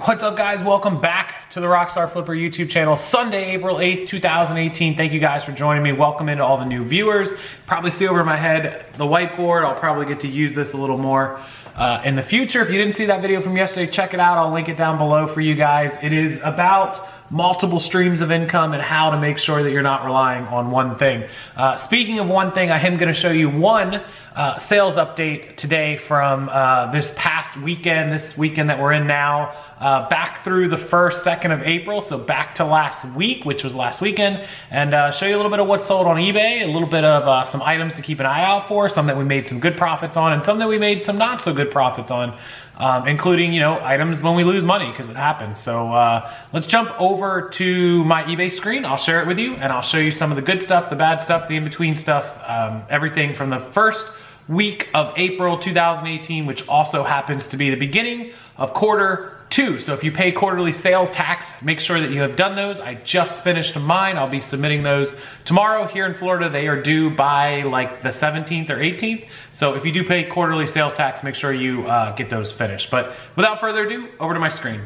What's up, guys? Welcome back to the Rockstarflipper YouTube channel. Sunday, April 8th, 2018. Thank you guys for joining me. Welcome into all the new viewers. Probably see over my head the whiteboard. I'll probably get to use this a little more in the future. If you didn't see that video from yesterday, check it out. I'll link it down below for you guys. It is about multiple streams of income and how to make sure that you're not relying on one thing. Speaking of one thing, I am going to show you one sales update today from this past weekend, this weekend that we're in now, back through the 1st, 2nd of April, so back to last week, which was last weekend, and show you a little bit of what's sold on eBay, a little bit of some items to keep an eye out for, some that we made some good profits on, and some that we made some not so good profits on. Including, you know, items when we lose money, because it happens. So let's jump over to my eBay screen. I'll share it with you, and I'll show you some of the good stuff, the bad stuff, the in-between stuff, everything from the first week of April 2018, which also happens to be the beginning of quarter 2. So if you pay quarterly sales tax, make sure that you have done those. I just finished mine. I'll be submitting those tomorrow. Here in Florida, they are due by like the 17th or 18th. So if you do pay quarterly sales tax, make sure you get those finished. But without further ado, over to my screen.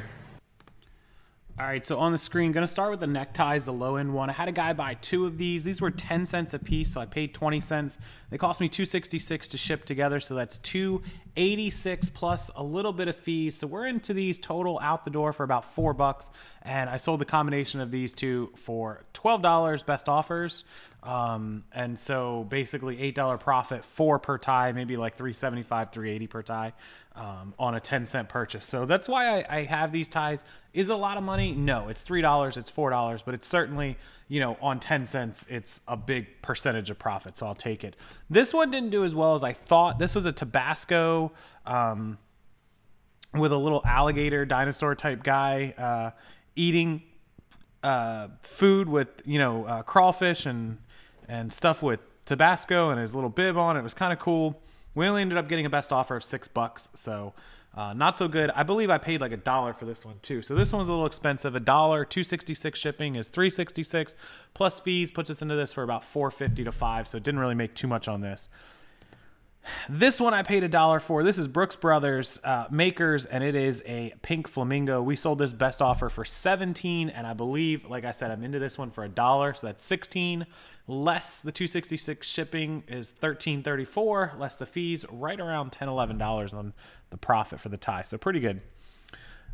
All right, so on the screen, gonna start with the neckties, the low end one. I had a guy buy 2 of these. These were 10 cents a piece, so I paid 20 cents. They cost me $2.66 to ship together, so that's $2.86 plus a little bit of fees. So we're into these total out the door for about $4, and I sold the combination of these two for $12 best offers. And so basically $8 profit, 4 per tie, maybe like $3.75, $3.80 per tie, on a 10-cent purchase. So that's why I have these ties. Is it a lot of money? No, it's $3, it's $4, but it's certainly, you know, on 10 cents, it's a big percentage of profit, so I'll take it. This one didn't do as well as I thought. This was a Tabasco with a little alligator dinosaur type guy eating food with, you know, crawfish and stuff with Tabasco and his little bib on. It was kind of cool. We only ended up getting a best offer of $6, so not so good. I believe I paid like $1 for this one too. So this one's a little expensive. $1, $2.66 shipping is $3.66 plus fees puts us into this for about $4.50 to $5. So it didn't really make too much on this. This one I paid $1 for. This is Brooks Brothers Makers, and it is a pink flamingo. We sold this best offer for $17, and I believe, like I said, I'm into this one for $1, so that's $16. Less the $2.66 shipping is $13.34. Less the fees, right around $10, $11 on the profit for the tie. So pretty good.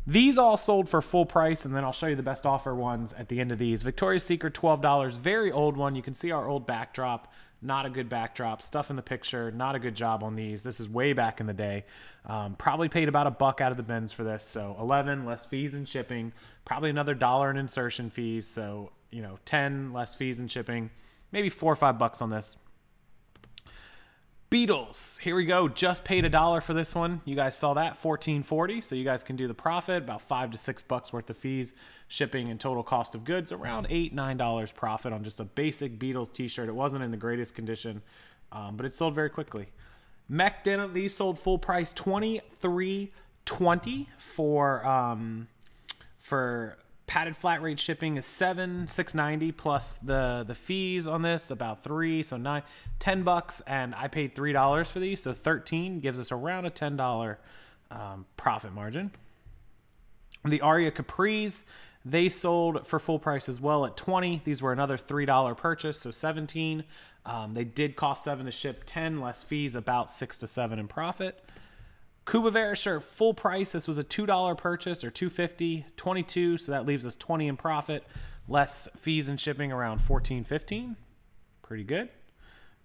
These all sold for full price, and then I'll show you the best offer ones at the end of these. Victoria's Secret, $12. Very old one. You can see our old backdrop. Not a good backdrop. Stuff in the picture. Not a good job on these. This is way back in the day. Probably paid about $1 out of the bins for this. So 11 less fees and shipping. Probably another $1 in insertion fees. So, you know, 10 less fees and shipping. Maybe $4 or $5 on this. Beatles, here we go. Just paid $1 for this one. You guys saw that, $14.40. So you guys can do the profit, about $5 to $6 worth of fees, shipping, and total cost of goods, around $8, $9 profit on just a basic Beatles t-shirt. It wasn't in the greatest condition, but it sold very quickly. Mech denim, these sold full price, $23.20 for padded flat rate shipping is $6.90 plus the fees on this, about $3, so $10, and I paid $3 for these, so $13 gives us around a $10 profit margin. The Aria Capris, they sold for full price as well at $20. These were another $3 purchase, so $17. They did cost $7 to ship, $10 less fees, about $6 to $7 in profit. Cubavera shirt, full price. This was a $2 purchase, or $2.50, $22, so that leaves us $20 in profit. Less fees and shipping, around $14, $15. Pretty good.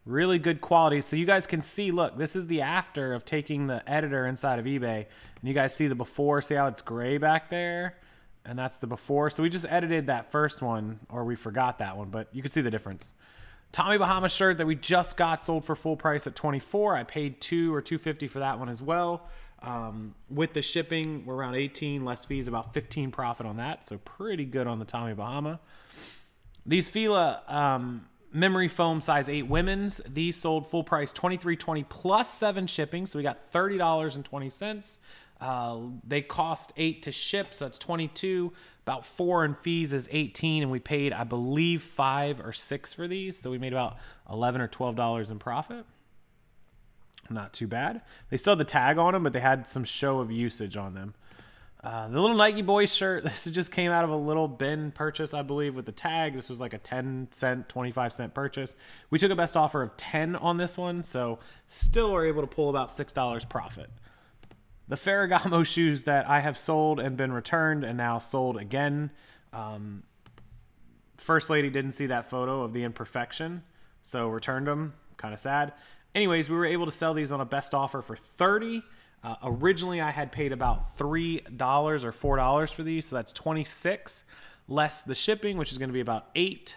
Really good quality. So you guys can see, look, this is the after of taking the editor inside of eBay. And you guys see the before. See how it's gray back there? And that's the before. So we just edited that first one, or we forgot that one, but you can see the difference. Tommy Bahama shirt that we just got sold for full price at $24. I paid $2 or $2.50 for that one as well. With the shipping, we're around $18, less fees, about $15 profit on that. So pretty good on the Tommy Bahama. These Fila memory foam size 8 women's, these sold full price $23.20 plus 7 shipping. So we got $30.20. They cost $8 to ship, so that's $22. About $4 in fees is $18, and we paid, I believe, $5 or $6 for these. So we made about $11 or $12 in profit. Not too bad. They still had the tag on them, but they had some show of usage on them. The little Nike Boys shirt, this just came out of a little bin purchase, I believe, with the tag. This was like a 10 cent, 25 cent purchase. We took a best offer of 10 on this one, so still were able to pull about $6 profit. The Ferragamo shoes that I have sold and been returned and now sold again. First lady didn't see that photo of the imperfection, so returned them. Kind of sad. Anyways, we were able to sell these on a best offer for $30. Originally, I had paid about $3 or $4 for these, so that's $26, less the shipping, which is going to be about $8.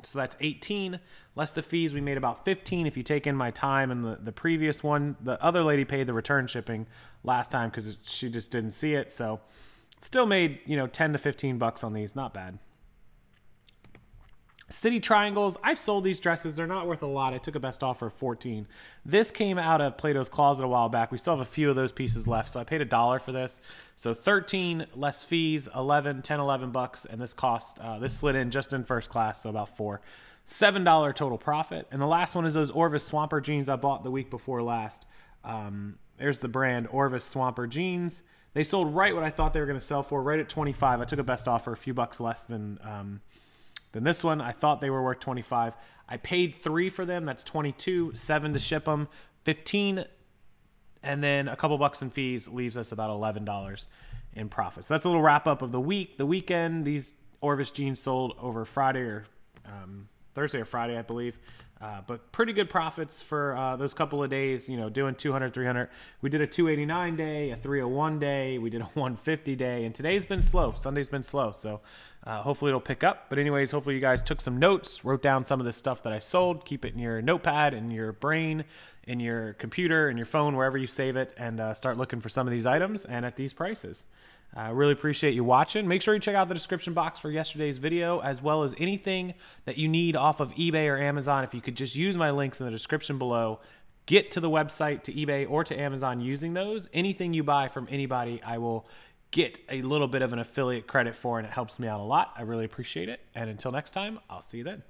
So that's $18, less the fees. We made about $15 if you take in my time and the previous one. The other lady paid the return shipping last time because she just didn't see it, so still made, you know, 10 to 15 bucks on these. Not bad. City Triangles, I've sold these dresses. They're not worth a lot. I took a best offer of 14. This came out of Plato's Closet a while back. We still have a few of those pieces left, so I paid $1 for this. So 13 less fees, 11, 10, 11 bucks, and this cost, this slid in just in first class, so about $4. $7 total profit. And the last one is those Orvis Swamper jeans I bought the week before last. There's the brand Orvis Swamper jeans. They sold right what I thought they were going to sell for, right at 25. I took a best offer, a few bucks less than this one. I thought they were worth 25. I paid $3 for them. That's 22, $7 to ship them, 15, and then a couple bucks in fees leaves us about $11 in profit. So that's a little wrap up of the week. The weekend, these Orvis jeans sold over Friday or Thursday or Friday, I believe. But pretty good profits for those couple of days, you know, doing 200, 300. We did a 289 day, a 301 day. We did a 150 day, and today's been slow. Sunday's been slow, so hopefully it'll pick up. But anyways, hopefully you guys took some notes, wrote down some of the stuff that I sold. Keep it in your notepad, in your brain, in your computer, in your phone, wherever you save it, and start looking for some of these items and at these prices. I really appreciate you watching. Make sure you check out the description box for yesterday's video, as well as anything that you need off of eBay or Amazon. If you could just use my links in the description below, get to the website, to eBay or to Amazon using those. Anything you buy from anybody, I will get a little bit of an affiliate credit for, and it helps me out a lot. I really appreciate it. And until next time, I'll see you then.